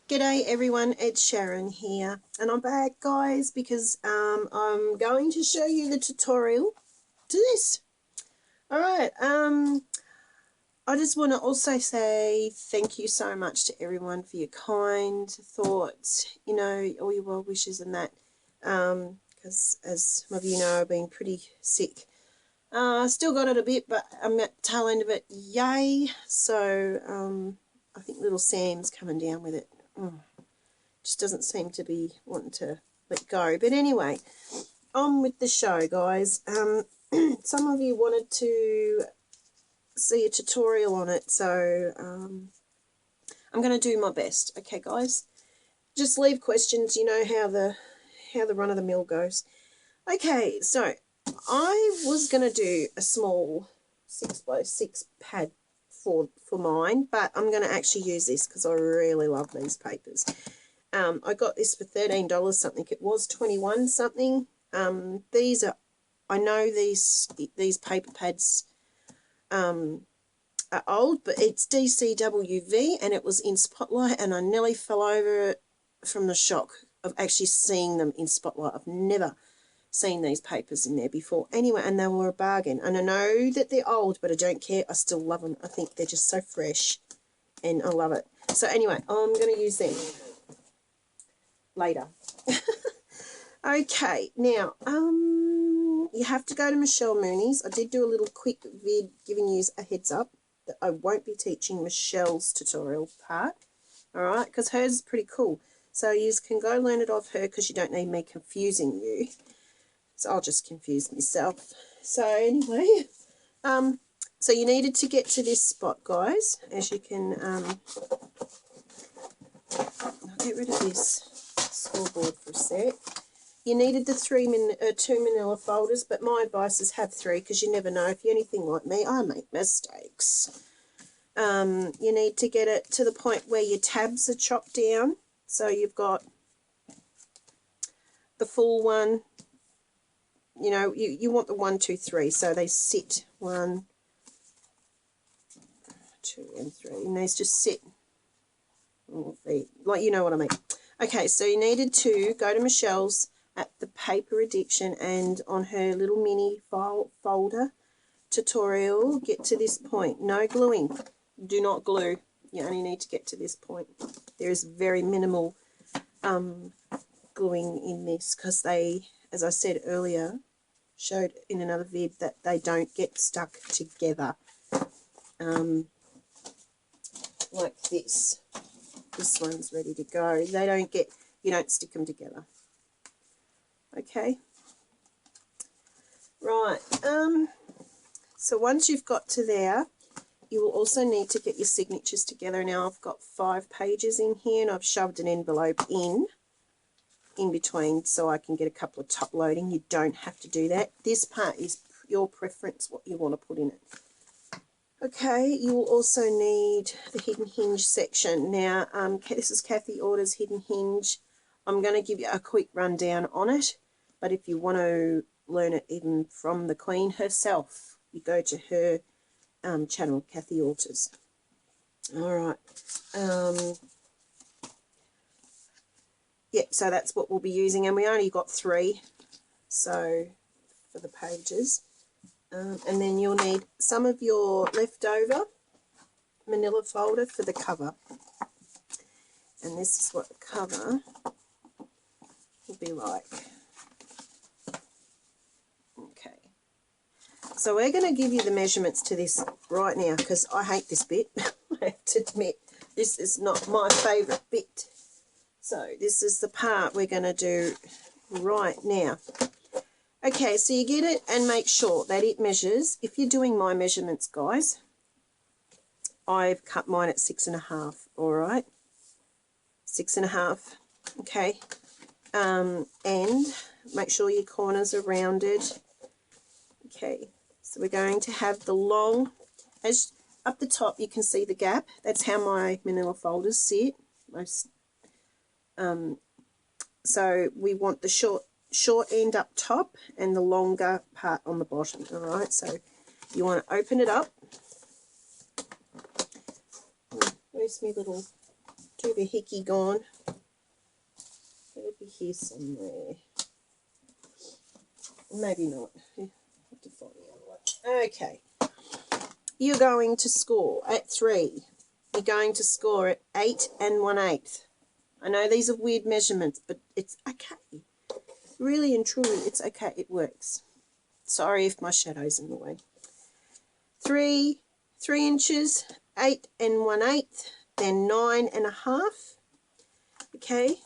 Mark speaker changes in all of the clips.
Speaker 1: G'day everyone, it's Sharon here, and I'm back, guys, because I'm going to show you the tutorial to this. Alright, I just want to also say thank you so much to everyone for your kind thoughts, you know, all your well wishes and that, because as some of you know, I've been pretty sick. Still got it a bit, but I'm at the tail end of it, yay. So, I think little Sam's coming down with it. Just doesn't seem to be wanting to let go. But anyway, on with the show, guys. Some of you wanted to see a tutorial on it, so I'm going to do my best. Okay, guys? Just leave questions. You know how the run of the mill goes. Okay, so I was going to do a small 6x6 pad for mine, but I'm going to actually use this because I really love these papers. I got this for $13 something. It was 21 something. These are, I know these paper pads are old, but it's DCWV and it was in Spotlight, and I nearly fell over it from the shock of actually seeing them in Spotlight. I've never seen these papers in there before. Anyway, and they were a bargain. And I know that they're old, but I don't care. I still love them. I think they're just so fresh, and I love it. So anyway, I'm going to use them later. Okay, now, you have to go to Michelle Mooney's. I did do a little quick vid giving you a heads up that I won't be teaching Michelle's tutorial part, all right, because hers is pretty cool. So you can go learn it off her because you don't need me confusing you. So I'll just confuse myself. So anyway, so you needed to get to this spot, guys. As you can, I'll get rid of this scoreboard for a sec. You needed the 2 manila folders, but my advice is have 3 because you never know. If you're anything like me, I make mistakes. You need to get it to the point where your tabs are chopped down. So you've got the full one. You know, you want the 1, 2, 3, so they sit 1, 2, and 3, and they just sit. Like, you know what I mean. Okay, so you needed to go to Michelle's at the Paper Addiction, and on her little mini file folder tutorial, get to this point. No gluing. Do not glue. You only need to get to this point. There is very minimal gluing in this because they, as I said earlier, showed in another vid that they don't get stuck together like this. This one's ready to go. They don't get, you don't stick them together. Okay. Right. So once you've got to there, you will also need to get your signatures together. Now I've got 5 pages in here, and I've shoved an envelope in between so I can get a couple of top loading. You don't have to do that. This part is your preference, what you want to put in it. Okay, you will also need the Hidden Hinge section. Now, this is Kathy Orders Hidden Hinge. I'm going to give you a quick rundown on it, but if you want to learn it even from the Queen herself, you go to her channel, Kathy Orders. All right. Yeah, so that's what we'll be using, and we only got 3, so for the pages. And then you'll need some of your leftover manila folder for the cover. And this is what the cover will be like. Okay. So we're going to give you the measurements to this right now because I hate this bit. I have to admit, this is not my favourite bit. So this is the part we're going to do right now. Okay, so you get it and make sure that it measures. If you're doing my measurements, guys, I've cut mine at 6.5, all right? 6.5, okay? And make sure your corners are rounded. Okay, so we're going to have the long, as up the top you can see the gap. That's how my manila folders sit. So we want the short end up top and the longer part on the bottom, all right? So you want to open it up. Where's my little to the hickey gone? It'll be here somewhere. Maybe not. Have to find the other one. Okay. You're going to score at 3. You're going to score at 8 1/8. I know these are weird measurements, but it's okay. Really and truly, it's okay. It works. Sorry if my shadow's in the way. 3 inches, 8 1/8, then 9 1/2. Okay,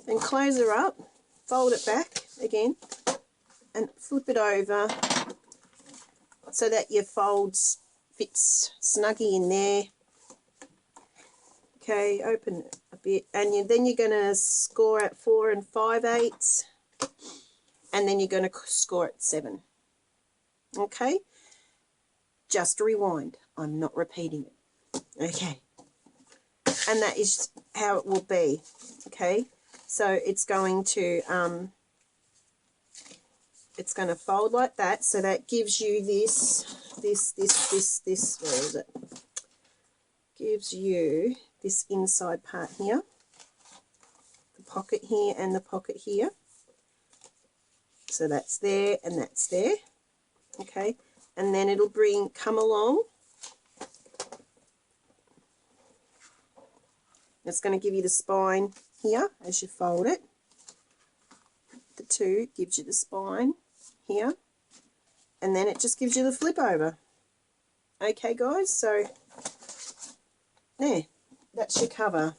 Speaker 1: then close her up, fold it back again, and flip it over so that your folds fits snuggy in there. Okay, open it a bit, and then you're going to score at 4 5/8, and then you're going to score at 7. Okay, just rewind. I'm not repeating it. Okay, and that is how it will be. Okay, so it's going to fold like that, so that gives you this. Where is it? Gives you this inside part here, the pocket here and the pocket here. So that's there and that's there. Okay, and then it'll come along. It's going to give you the spine here as you fold it. The 2 gives you the spine here, and then it just gives you the flip over. Okay, guys, so there, that's your cover.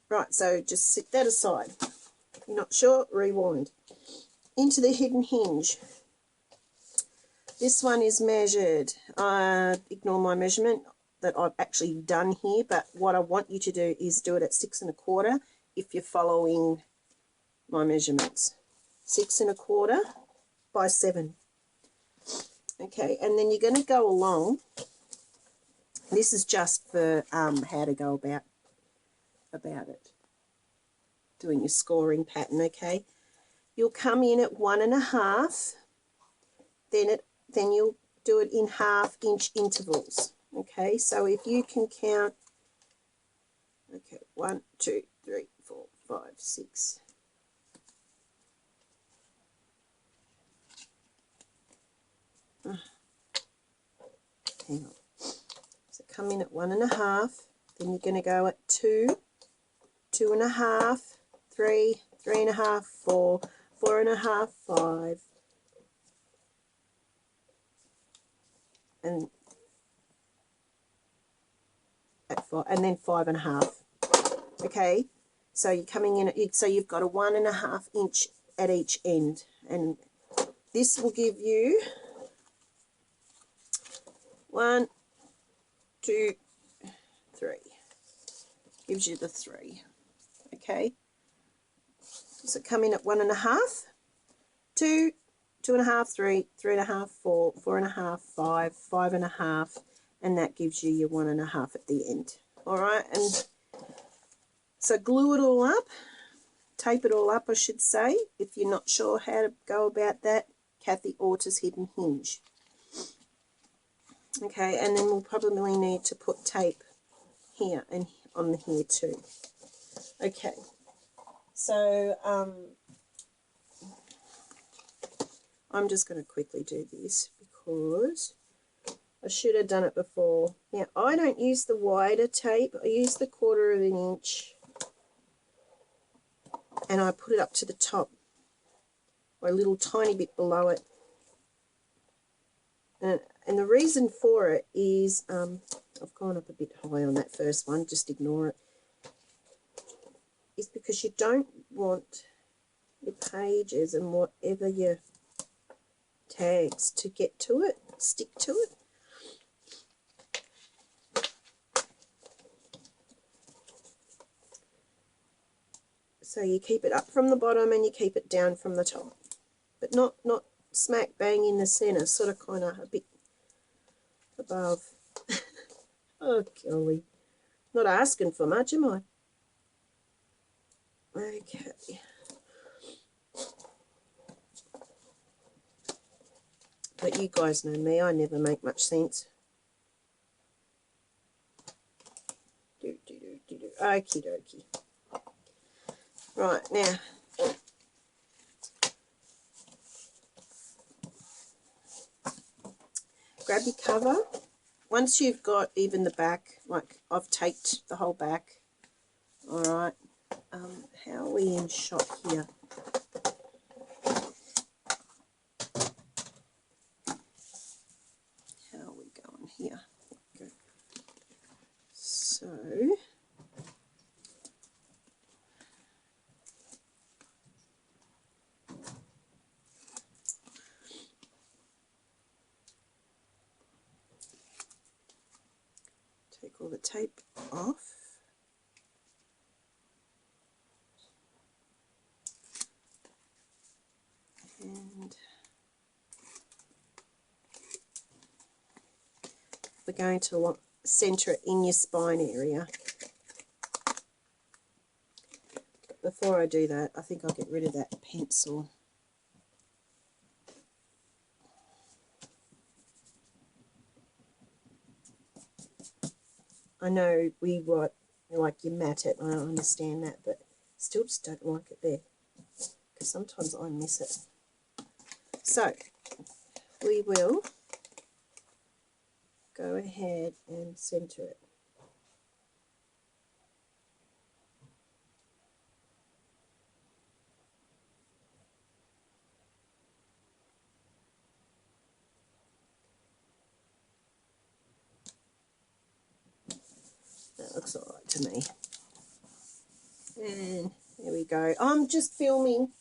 Speaker 1: Right, so just set that aside. You're not sure? Rewind. Into the hidden hinge. This one is measured. Ignore my measurement that I've actually done here, but what I want you to do is do it at 6 1/4 if you're following my measurements. 6 1/4 by 7. Okay, and then you're going to go along. This is just for how to go about it, doing your scoring pattern. Okay, you'll come in at 1 1/2, then you'll do it in 1/2 inch intervals. Okay, so if you can count, okay, 1 2 3 4 5 6. Hang on. So come in at 1 1/2, then you're going to go at 2, 2 1/2, 3, 3 1/2, 4, 4 1/2, 5, and at 5, and then 5 1/2. Okay, so you're coming in at, so you've got a 1 1/2 inch at each end, and this will give you 1 2 3. Gives you the 3. Okay, so come in at 1 1/2, 2, 2 1/2, 3, 3 1/2, 4, 4 1/2, 5, 5 1/2, and that gives you your 1 1/2 at the end. All right, and so glue it all up, tape it all up, I should say. If you're not sure how to go about that, Kathy Orta's Hidden Hinge. Okay, and then we'll probably need to put tape here and on here too. Okay, so I'm just going to quickly do this because I should have done it before. Now, I don't use the wider tape. I use the 1/4 inch, and I put it up to the top, or a little tiny bit below it. And the reason for it is, I've gone up a bit high on that first one, just ignore it, is because you don't want your pages and whatever your tags to get to it, stick to it. So you keep it up from the bottom and you keep it down from the top, but not smack bang in the centre, sort of kind of a bit above. Oh, golly. Not asking for much, am I? Okay. But you guys know me, I never make much sense. Okie dokie. Right, now, grab your cover. Once you've got even the back, like I've taped the whole back, all right, how are we in shot here? How are we going here? Good. So, take all the tape off. And we're going to want centre it in your spine area. But before I do that, I think I'll get rid of that pencil. I know we write like you mat it, I understand that, but still just don't like it there, because sometimes I miss it. So we will go ahead and centre it. That looks all right to me. And there we go. I'm just filming.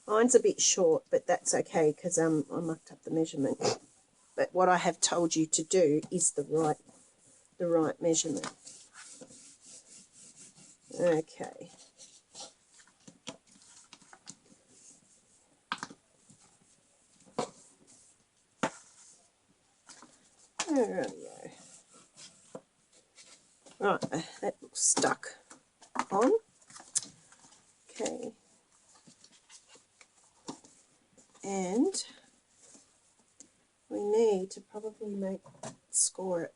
Speaker 1: Mine's a bit short, but that's okay because I mucked up the measurement. But what I have told you to do is the right measurement. Okay. There we go. Right, that looks stuck on. Okay. And we need to probably score it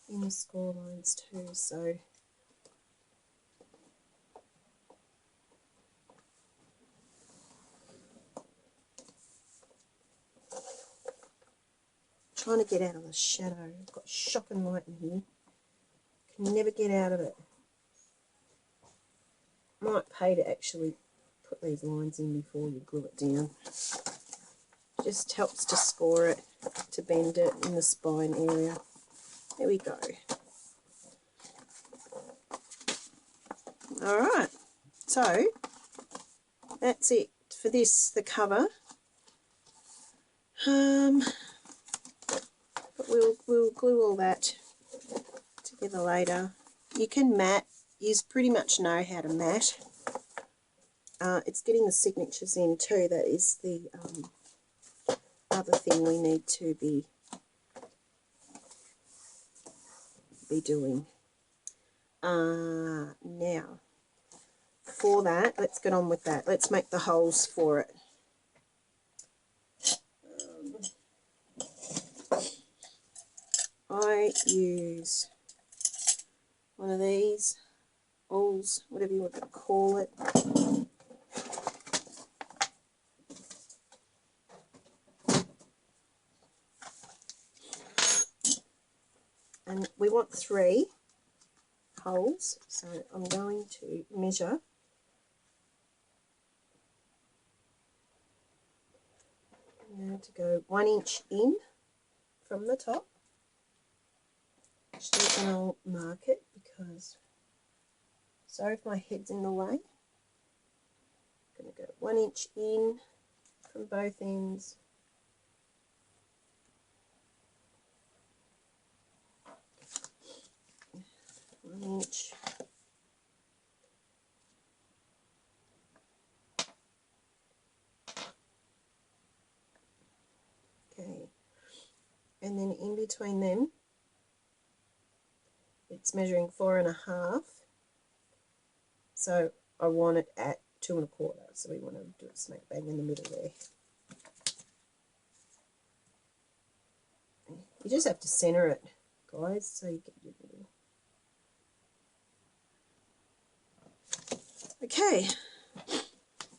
Speaker 1: in the score lines too, so trying to get out of the shadow. I've got shocking light in here. Can never get out of it. Might pay to actually put these lines in before you glue it down. Just helps to score it, to bend it in the spine area. There we go. Alright, so that's it for this, the cover. But we'll glue all that together later. You can mat. You pretty much know how to mat. It's getting the signatures in too. That is the other thing we need to be doing. Now, for that, let's get on with that. Let's make the holes for it. I use one of these, awls, whatever you want to call it. And we want 3 holes, so I'm going to measure. I'm going to go 1 inch in from the top. Actually, and I'll mark it because, sorry if my head's in the way. I'm going to go 1 inch in from both ends. One inch. Okay. And then in between them, it's measuring 4 1/2. So I want it at 2 1/4. So we want to do it smack bang in the middle there. You just have to centre it, guys, so you get your middle. Okay,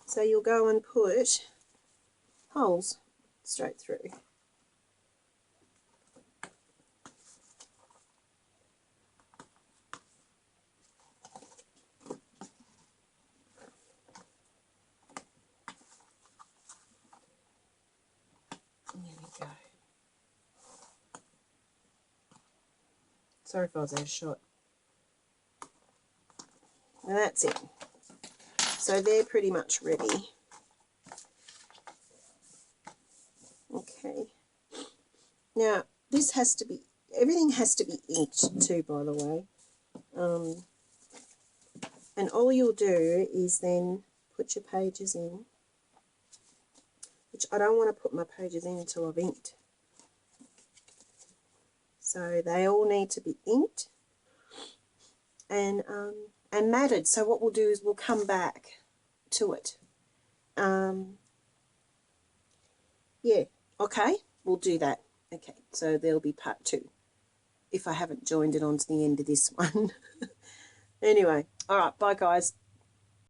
Speaker 1: so you'll go and put holes straight through. There we go. Sorry if I was out of shot. And that's it. So they're pretty much ready. Okay. Now, this has to be, everything has to be inked too, by the way. And all you'll do is then put your pages in, which I don't want to put my pages in until I've inked. So they all need to be inked and matted. So what we'll do is we'll come back to it. Yeah, okay, we'll do that. Okay, so there'll be part 2 if I haven't joined it onto the end of this one. Anyway, all right, bye guys.